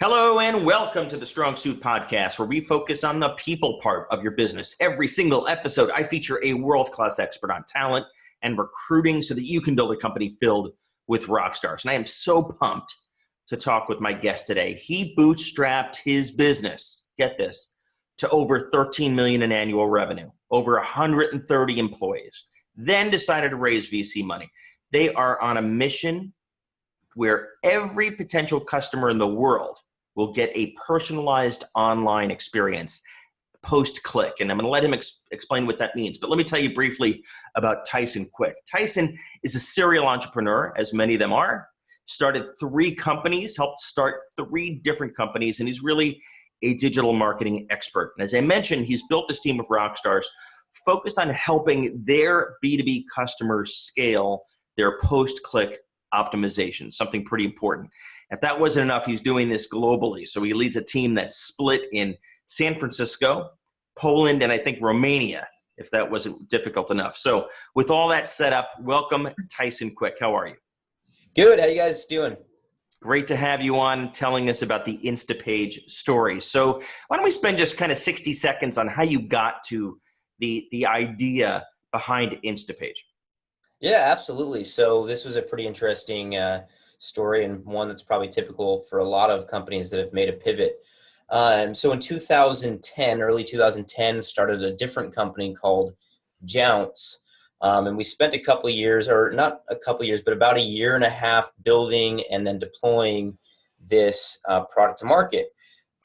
Hello and welcome to the Strong Suit Podcast, where we focus on the people part of your business. Every single episode, I feature a world-class expert on talent and recruiting so that you can build a company filled with rock stars. And I am so pumped to talk with my guest today. He bootstrapped his business, get this, to over $13 million in annual revenue, over 130 employees, then decided to raise VC money. They are on a mission where every potential customer in the world will get a personalized online experience post-click. And I'm going to let him explain what that means. But let me tell you briefly about Tyson quick. Tyson is a serial entrepreneur, as many of them are. Started 3 companies, helped start 3 different companies, and he's really a digital marketing expert. And as I mentioned, he's built this team of Rockstars focused on helping their B2B customers scale their post-click optimization, something pretty important. If that wasn't enough, he's doing this globally. So he leads a team that's split in San Francisco, Poland, and I think Romania, if that wasn't difficult enough. So with all that set up, welcome Tyson Quick. How are you? Good. How you guys doing? Great to have you on telling us about the Instapage story. So why don't we spend just kind of 60 seconds on how you got to the idea behind Instapage? Yeah, absolutely. So this was a pretty interesting story, and one that's probably typical for a lot of companies that have made a pivot. So in 2010, early 2010, started a different company called Jounce. And we spent a couple of years, or not a couple of years, but about a year and a half building and then deploying this product to market.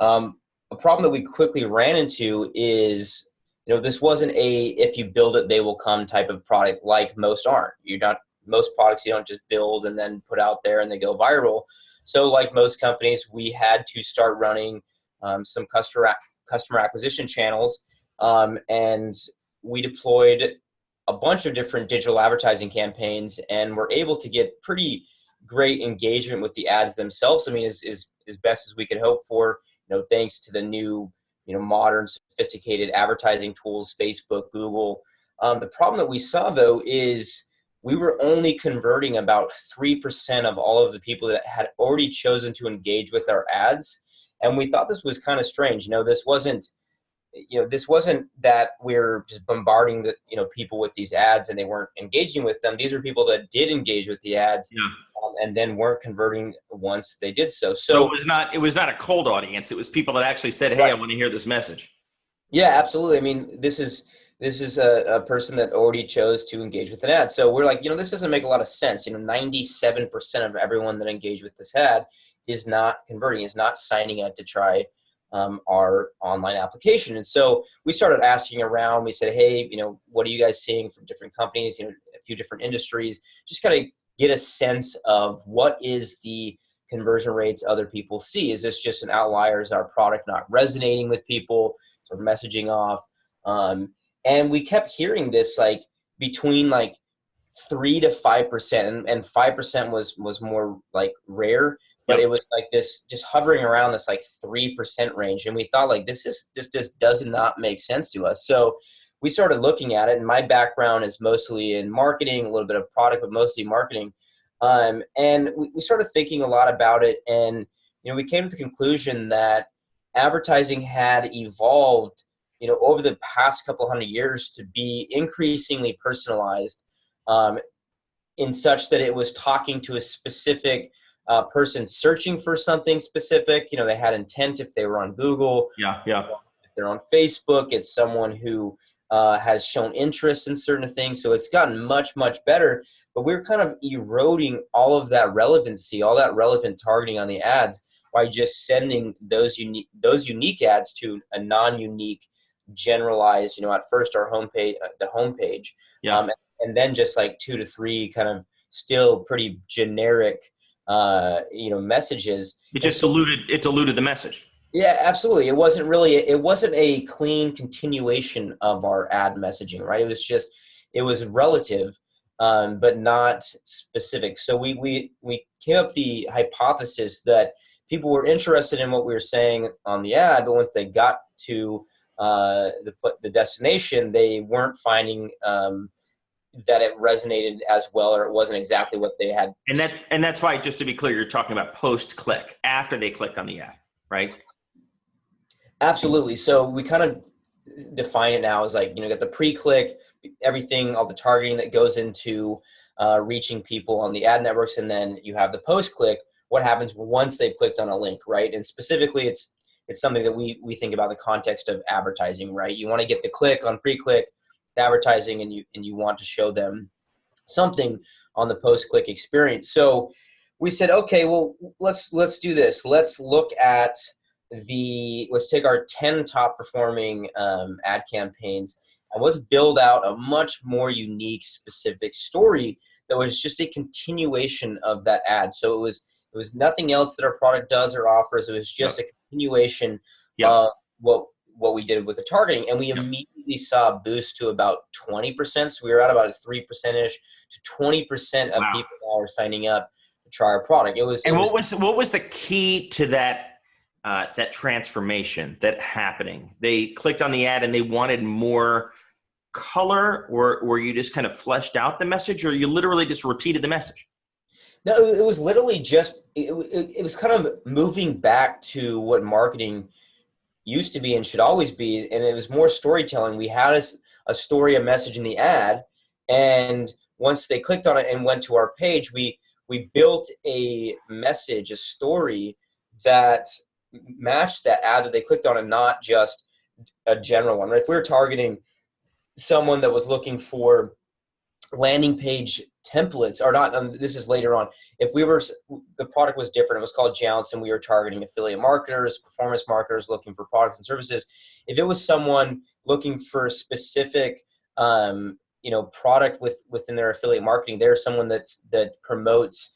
A problem that we quickly ran into is, this wasn't a if you build it, they will come type of product like most aren't. Most products you don't just build and then put out there and they go viral. So like most companies, we had to start running some customer acquisition channels, and we deployed a bunch of different digital advertising campaigns and were able to get pretty great engagement with the ads themselves. I mean, as best as we could hope for, thanks to the new, modern, sophisticated advertising tools, Facebook, Google. The problem that we saw, though, is we were only converting about 3% of all of the people that had already chosen to engage with our ads. And we thought this was kind of strange. This wasn't that we're just bombarding the, people with these ads and they weren't engaging with them. These are people that did engage with the ads, and then weren't converting once they did so. So it was not a cold audience. It was people that actually said, hey, right, I want to hear this message. Yeah, absolutely. I mean, this is a person that already chose to engage with an ad. So we're like, this doesn't make a lot of sense. 97% of everyone that engaged with this ad is not converting, is not signing up to try our online application. And so we started asking around. We said, hey, what are you guys seeing from different companies, a few different industries, just kind of get a sense of what is the conversion rates other people see. Is this just an outlier? Is our product not resonating with people? Sort of messaging off. And we kept hearing this between 3 to 5%, and 5% was more rare, but It was this just hovering around this 3% range. And we thought this just does not make sense to us. So we started looking at it, and my background is mostly in marketing, a little bit of product, but mostly marketing. And we started thinking a lot about it, and we came to the conclusion that advertising had evolved over the past couple hundred years to be increasingly personalized, in such that it was talking to a specific person searching for something specific. They had intent if they were on Google. Yeah. If they're on Facebook, it's someone who has shown interest in certain things. So it's gotten much, much better. But we're kind of eroding all of that relevancy, all that relevant targeting on the ads by just sending those unique ads to a non-unique, generalized, at first our homepage, the homepage, and then just 2 to 3 kind of still pretty generic, messages. It diluted the message. Yeah, absolutely. It wasn't a clean continuation of our ad messaging, right? It was relative, but not specific. So we came up with the hypothesis that people were interested in what we were saying on the ad, but once they got to the destination, they weren't finding that it resonated as well, or it wasn't exactly what they had. And that's why, just to be clear, you're talking about post-click, after they click on the ad. right? Absolutely. So we kind of define it now as like, you got the pre-click, everything, all the targeting that goes into reaching people on the ad networks. And then you have the post-click, what happens once they've clicked on a link, right? And specifically, it's something that we think about the context of advertising, right? You want to get the click on pre-click advertising, and you want to show them something on the post-click experience. So we said, okay, well, let's do this. Let's take our 10 top performing ad campaigns, and let's build out a much more unique, specific story that was just a continuation of that ad. So it was nothing else that our product does or offers. It was just a continuation of what we did with the targeting, and we immediately saw a boost to about 20%. So we were at about a 3%ish to 20% of people that are signing up to try our product. What was the key to that transformation that happening? They clicked on the ad and they wanted more color, or you just kind of fleshed out the message, or you literally just repeated the message? No, it was literally just it was kind of moving back to what marketing used to be and should always be, and it was more storytelling. We had a story, a message in the ad, and once they clicked on it and went to our page, we built a message, a story that matched that ad that they clicked on, and not just a general one. Right? If we were targeting someone that was looking for landing page templates, or not, this is later on. If the product was different, it was called Jounce, and we were targeting affiliate marketers, performance marketers looking for products and services. If it was someone looking for a specific, product within their affiliate marketing, there's someone that promotes,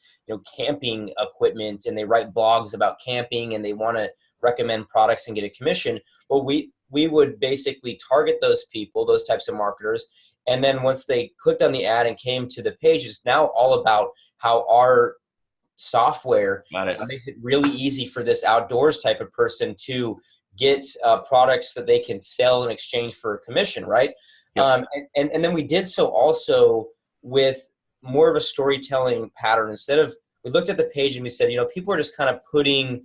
camping equipment, and they write blogs about camping, and they want to recommend products and get a commission. Well, we would basically target those people, those types of marketers. And then once they clicked on the ad and came to the page, it's now all about how our software makes it really easy for this outdoors type of person to get products that they can sell in exchange for a commission, right? Yep. And then we did so also with more of a storytelling pattern. Instead of, we looked at the page and we said, people are just kind of putting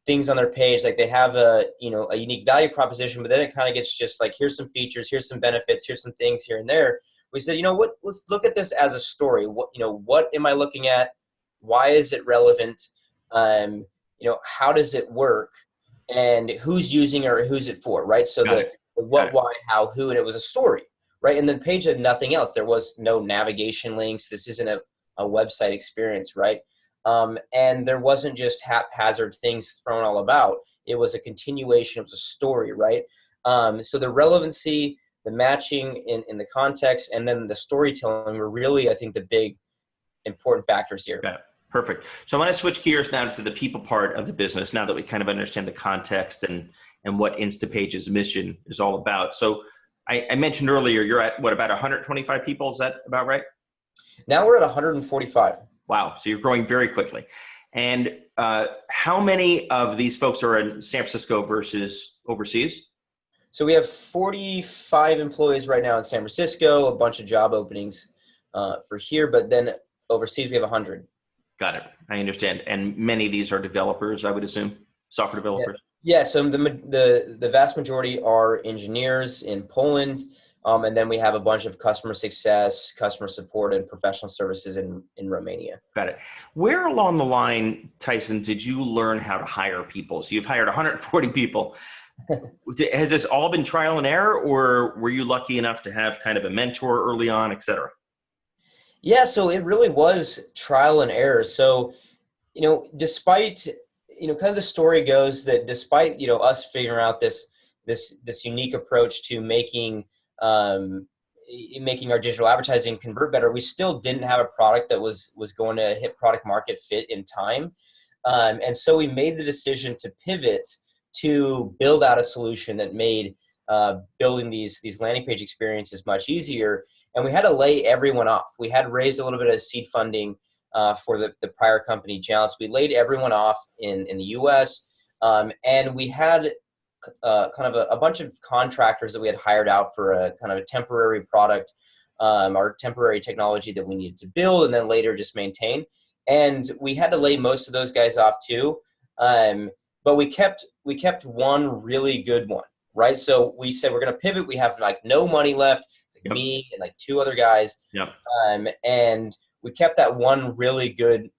things on their page, like they have a unique value proposition, but then it kind of gets just like, here's some features, here's some benefits, here's some things here and there. We said, let's look at this as a story. What am I looking at? Why is it relevant? How does it work? And who's using it, or who's it for, right? So the what, why, how, who, and it was a story, right? And the page had nothing else. There was no navigation links. This isn't a website experience, right? And there wasn't just haphazard things thrown all about. It was a continuation. It was a story, right? So the relevancy, the matching in the context, and then the storytelling were really, I think, the big important factors here. Got it. Perfect. So I want to switch gears now to the people part of the business, now that we kind of understand the context and what Instapage's mission is all about. So I mentioned earlier, you're at about 125 people. Is that about right? Now we're at 145. Wow. So you're growing very quickly. And how many of these folks are in San Francisco versus overseas? So we have 45 employees right now in San Francisco, a bunch of job openings for here, but then overseas we have 100. Got it. I understand. And many of these are developers, I would assume, software developers. Yeah. So the vast majority are engineers in Poland. And then we have a bunch of customer success, customer support, and professional services in Romania. Got it. Where along the line, Tyson, did you learn how to hire people? So you've hired 140 people. Has this all been trial and error, or were you lucky enough to have kind of a mentor early on, et cetera? Yeah, so it really was trial and error. So, despite, kind of the story goes that despite, us figuring out this unique approach to making our digital advertising convert better, we still didn't have a product that was going to hit product market fit in time. And so we made the decision to pivot to build out a solution that made building these landing page experiences much easier. And we had to lay everyone off. We had raised a little bit of seed funding for the prior company, Jounce. We laid everyone off in the US. And we had kind of a bunch of contractors that we had hired out for a kind of a temporary product or temporary technology that we needed to build and then later just maintain. And we had to lay most of those guys off too. but we kept one really good one, right? So we said we're going to pivot. We have like no money left, like Yep. me and like two other guys. Yep. And we kept that one really good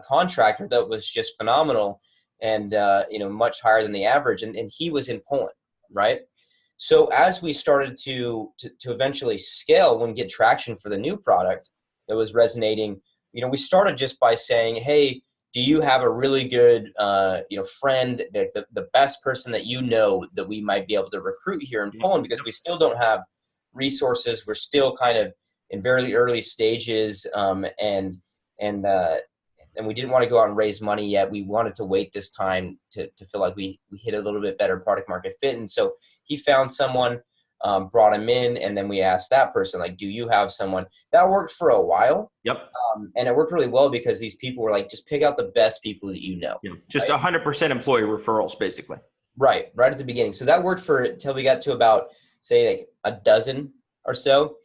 contractor that was just phenomenal and much higher than the average. And he was in Poland, right? So as we started to eventually scale and get traction for the new product that was resonating, we started just by saying, hey, do you have a really good friend, the best person that that we might be able to recruit here in Poland, because we still don't have resources. We're still kind of in very early stages, and we didn't want to go out and raise money yet. We wanted to wait this time to feel like we hit a little bit better product market fit. And so he found someone, brought him in, and then we asked that person, like, do you have someone? That worked for a while. Yep. And it worked really well because these people were like, just pick out the best people that you know. Yeah. Just right? 100% employee referrals, basically. Right at the beginning. So that worked for until we got to about, say, like a dozen or so.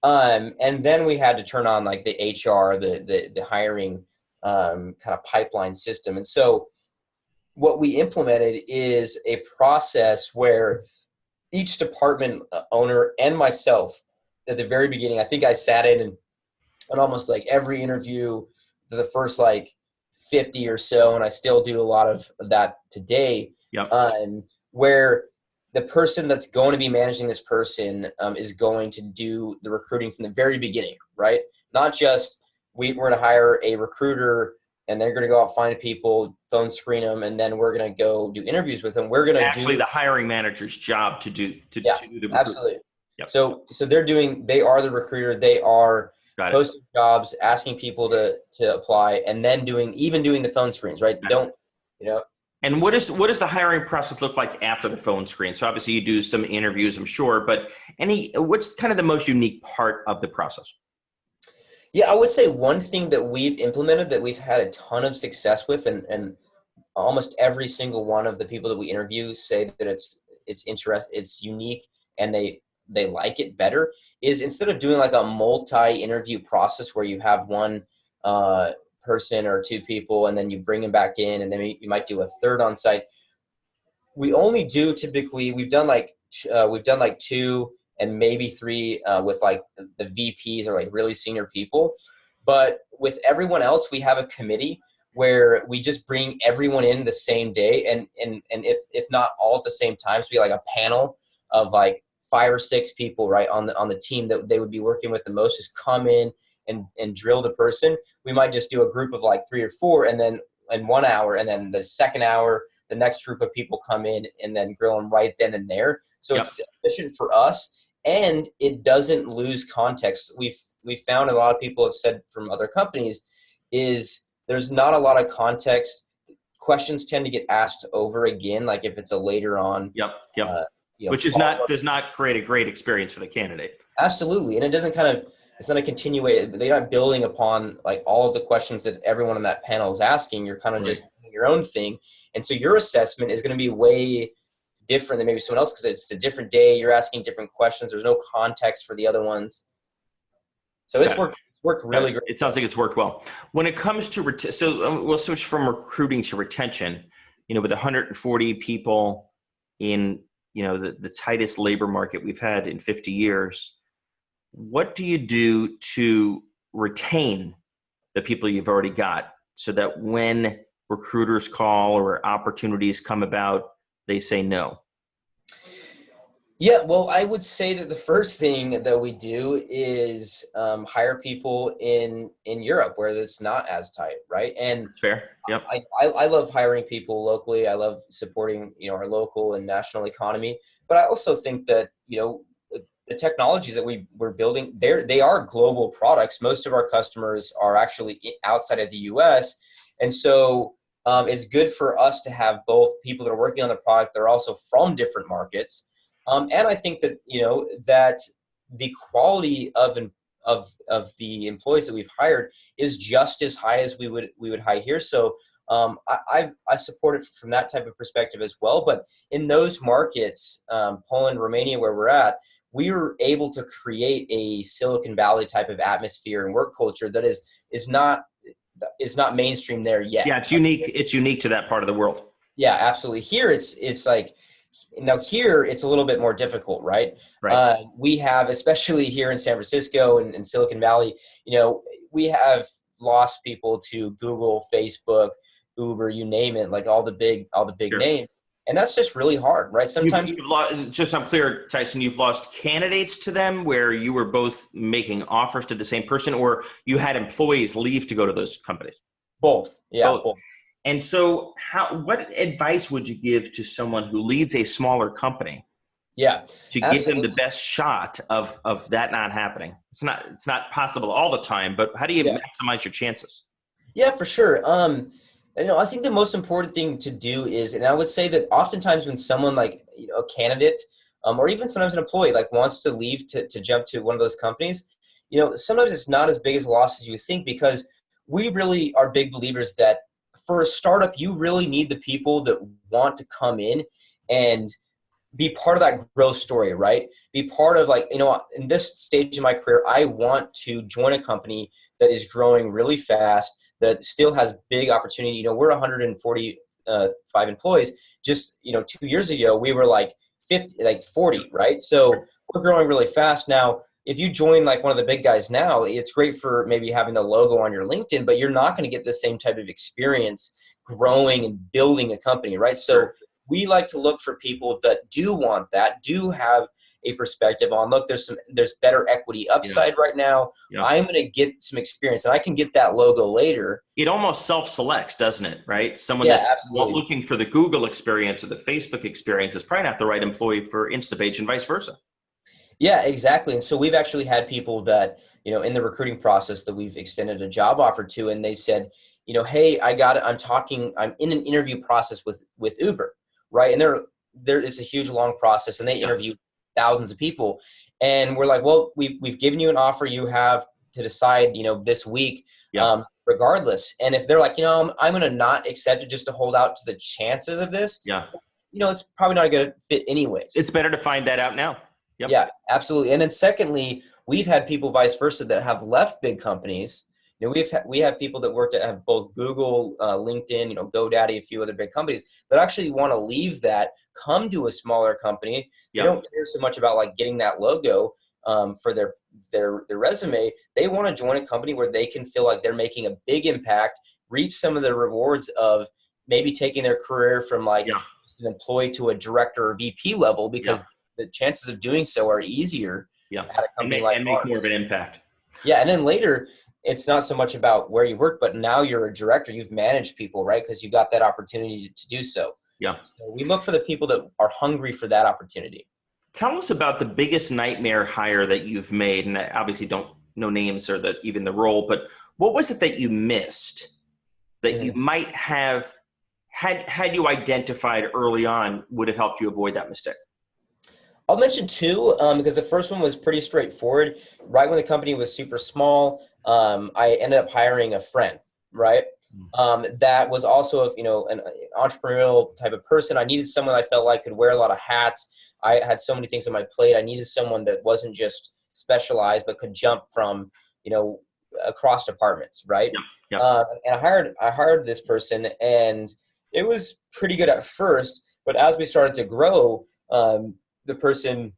And then we had to turn on like the HR, the hiring kind of pipeline system. And so what we implemented is a process where each department owner and myself at the very beginning, I think I sat in and almost like every interview for the first like 50 or so, and I still do a lot of that today. Yep. Where the person that's going to be managing this person is going to do the recruiting from the very beginning, right? Not just we're going to hire a recruiter and they're going to go out, find people, phone screen them, and then we're going to go do interviews with them. We're going to actually the hiring manager's job to do the recruiting. Absolutely. Yep. So they are the recruiter. They are posting jobs, asking people to apply, and then doing the phone screens, right? And what does the hiring process look like after the phone screen? So obviously you do some interviews, I'm sure, but what's kind of the most unique part of the process? Yeah, I would say one thing that we've implemented that we've had a ton of success with, and almost every single one of the people that we interview say that it's unique, and they like it better, is instead of doing like a multi-interview process where you have one person or two people and then you bring them back in and then you might do a third on site. We only do typically, we've done like two and maybe three with like the VPs or like really senior people. But with everyone else, we have a committee where we just bring everyone in the same day, and if not all at the same time, so we like a panel of like 5 or 6 people, right, on the team that they would be working with the most, just come in and drill the person. We might just do a group of like 3 or 4, and then in 1 hour, and then the second hour, the next group of people come in and then grill them right then and there. So It's efficient for us, and it doesn't lose context. We've found, a lot of people have said from other companies, is there's not a lot of context. Questions tend to get asked over again, like if it's a later on. Which does not create a great experience for the candidate. Absolutely. And it doesn't it's not a continuation. They're not building upon like all of the questions that everyone on that panel is asking. You're kind of just doing your own thing. And so your assessment is going to be way different than maybe someone else, because it's a different day. You're asking different questions. There's no context for the other ones. So it's worked really great. It sounds like it's worked well. When it comes to we'll switch from recruiting to retention. With 140 people in the tightest labor market we've had in 50 years, what do you do to retain the people you've already got so that when recruiters call or opportunities come about, they say no? Yeah, well, I would say that the first thing that we do is hire people in Europe where it's not as tight, right? And that's fair. Yep. I love hiring people locally. I love supporting our local and national economy. But I also think that the technologies that we're building, they are global products. Most of our customers are actually outside of the U.S., and so it's good for us to have both people that are working on the product that are also from different markets. And I think that that the quality of the employees that we've hired is just as high as we would hire here. So I support it from that type of perspective as well. But in those markets, Poland, Romania, where we're at, we were able to create a Silicon Valley type of atmosphere and work culture that is not mainstream there yet. Yeah, it's unique. It's unique to that part of the world. Yeah, absolutely. Here it's like, now here it's a little bit more difficult, right? Right. We have, especially here in San Francisco and Silicon Valley, we have lost people to Google, Facebook, Uber, you name it, like all the big Sure. names. And that's just really hard, right? Sometimes, You've lost, just so I'm clear, Tyson, you've lost candidates to them where you were both making offers to the same person, or you had employees leave to go to those companies? both. Yeah, Both. both. And so what advice would you give to someone who leads a smaller company Yeah, to give them the absolutely. best shot of that not happening? It's not possible all the time, but how do you Yeah. maximize your chances? Yeah, for sure. I think the most important thing to do is, and I would say that oftentimes when someone like a candidate, or even sometimes an employee like wants to leave to jump to one of those companies, sometimes it's not as big as a loss as you think, because we really are big believers that for a startup, you really need the people that want to come in and be part of that growth story, right? Be part of, like, in this stage of my career, I want to join a company that is growing really fast, that still has big opportunity. We're 145 employees. Just, 2 years ago, we were like 50, like 40, right? So we're growing really fast now. If you join like one of the big guys now, it's great for maybe having the logo on your LinkedIn, but you're not going to get the same type of experience growing and building a company, right? So Sure. we like to look for people that do want that, do have a perspective on, look, there's better equity Yeah. upside right now. Yeah. I'm going to get some experience and I can get that logo later. It almost self-selects, doesn't it? Right? Someone Yeah, that's absolutely. looking for the Google experience or the Facebook experience is probably not the right employee for Instapage, and vice versa. Yeah, exactly. And so we've actually had people that, in the recruiting process that we've extended a job offer to, and they said, hey, I'm in an interview process with Uber, right? And it's a huge, long process, and they Yeah. interview thousands of people. And we're like, well, we've given you an offer. You have to decide, this week, Yeah. regardless. And if they're like, I'm going to not accept it just to hold out to the chances of this, Yeah. it's probably not going to fit anyways. It's better to find that out now. Yep. Yeah, absolutely. And then secondly, we've had people vice versa that have left big companies. We have people that worked at have both Google, LinkedIn, GoDaddy, a few other big companies that actually want to leave that, come to a smaller company. They Yeah. don't care so much about like getting that logo for their resume. They want to join a company where they can feel like they're making a big impact, reap some of the rewards of maybe taking their career from like Yeah. an employee to a director or VP level, Yeah. because the chances of doing so are easier Yeah. at a And company make, like and make more of ours. an impact. Yeah, and then later, it's not so much about where you work, but now you're a director. You've managed people, right? Because you got that opportunity to do so. Yeah. So we look for the people that are hungry for that opportunity. Tell us about the biggest nightmare hire that you've made, and I obviously don't know names or even the role, but what was it that you missed that you Mhm. might have had you identified early on would have helped you avoid that mistake? I'll mention two, because the first one was pretty straightforward. Right when the company was super small, I ended up hiring a friend, right? That was also, an entrepreneurial type of person. I needed someone I felt like could wear a lot of hats. I had so many things on my plate. I needed someone that wasn't just specialized, but could jump from, across departments, right? Yeah. Yeah. And I hired this person, and it was pretty good at first, but as we started to grow, the person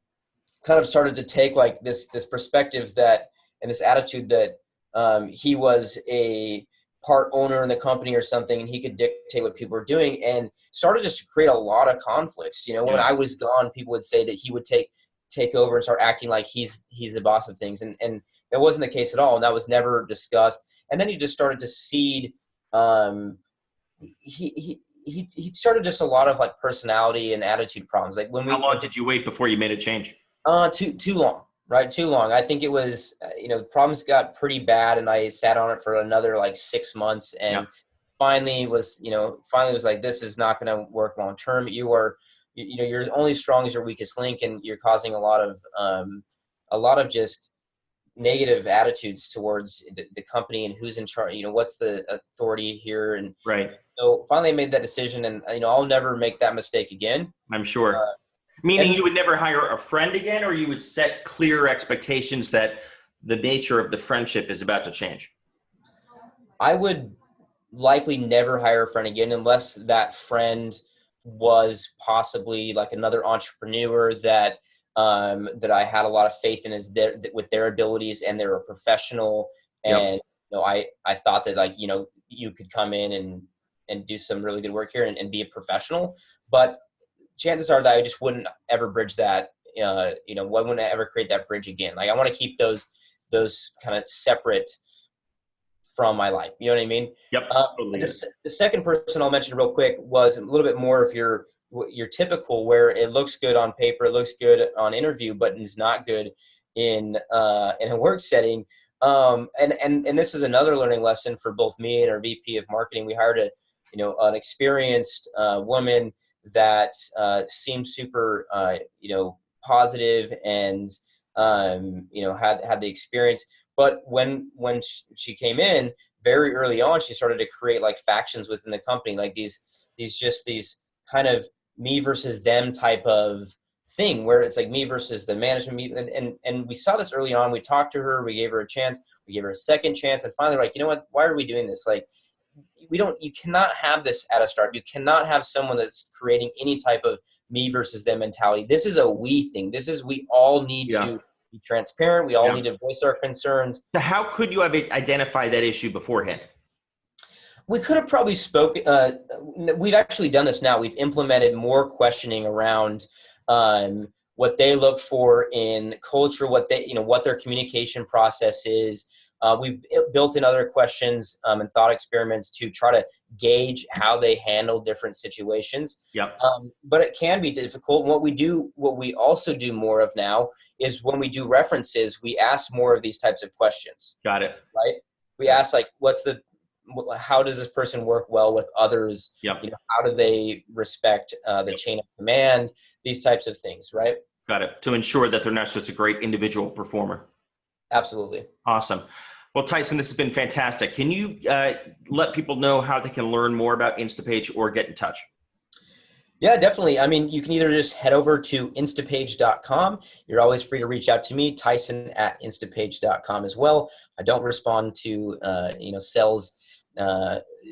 kind of started to take like this perspective that, and this attitude that, he was a part owner in the company or something, and he could dictate what people were doing, and started just to create a lot of conflicts. When Yeah. I was gone, people would say that he would take over and start acting like he's the boss of things, and that wasn't the case at all, and that was never discussed. And then he just started to seed, um, he started just a lot of like personality and attitude problems. Like when How we long did you wait before you made a change? too long, right? Too long. I think it was, problems got pretty bad, and I sat on it for another like 6 months, Yeah. and finally was like, this is not going to work long term. You're only as strong as your weakest link, and you're causing a lot of just negative attitudes towards the company and who's in charge. What's the authority here, and Right. so finally I made that decision, and I'll never make that mistake again. I'm sure. Uh, Meaning and you would never hire a friend again, or you would set clear expectations that the nature of the friendship is about to change? I would likely never hire a friend again unless that friend was possibly like another entrepreneur that that I had a lot of faith in with their abilities, and they're a professional. Yep. And I thought that, like, you could come in and do some really good work here and be a professional. But chances are that I just wouldn't ever bridge that. I wouldn't ever create that bridge again. Like, I want to keep those kind of separate from my life. You know what I mean? Yep. Totally. The second person I'll mention real quick was a little bit more of your typical, where it looks good on paper, it looks good on interview, but is not good in a work setting. And this is another learning lesson for both me and our VP of marketing. We hired an experienced woman that seemed super positive and had the experience. But when she came in very early on, she started to create like factions within the company, like these kind of me versus them type of thing, where it's like me versus the management. And we saw this early on. We talked to her, we gave her a chance, we gave her a second chance, and finally, like, you know what? Why are we doing this? Like, you cannot have this at a start. You cannot have someone that's creating any type of me versus them mentality. This is a we thing. We all need to be transparent. We all need to voice our concerns. So how could you have identified that issue beforehand? We could have probably spoken. We've actually done this now. We've implemented more questioning around what they look for in culture, what their communication process is. We've built in other questions and thought experiments to try to gauge how they handle different situations. Yep. But it can be difficult. What we also do more of now is when we do references, we ask more of these types of questions. Got it. Right? We ask, like, how does this person work well with others? Yep. How do they respect the chain of command? These types of things, right? Got it. To ensure that they're not just a great individual performer. Absolutely. Awesome. Well, Tyson, this has been fantastic. Can you let people know how they can learn more about Instapage or get in touch? Yeah, definitely. I mean, you can either just head over to instapage.com. You're always free to reach out to me, Tyson at instapage.com as well. I don't respond to, sales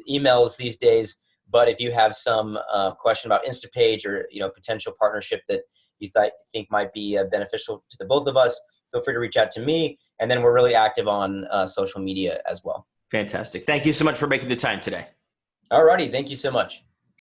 emails these days, but if you have some question about Instapage or, potential partnership that you think might be beneficial to the both of us, feel free to reach out to me. And then we're really active on social media as well. Fantastic. Thank you so much for making the time today. All righty. Thank you so much.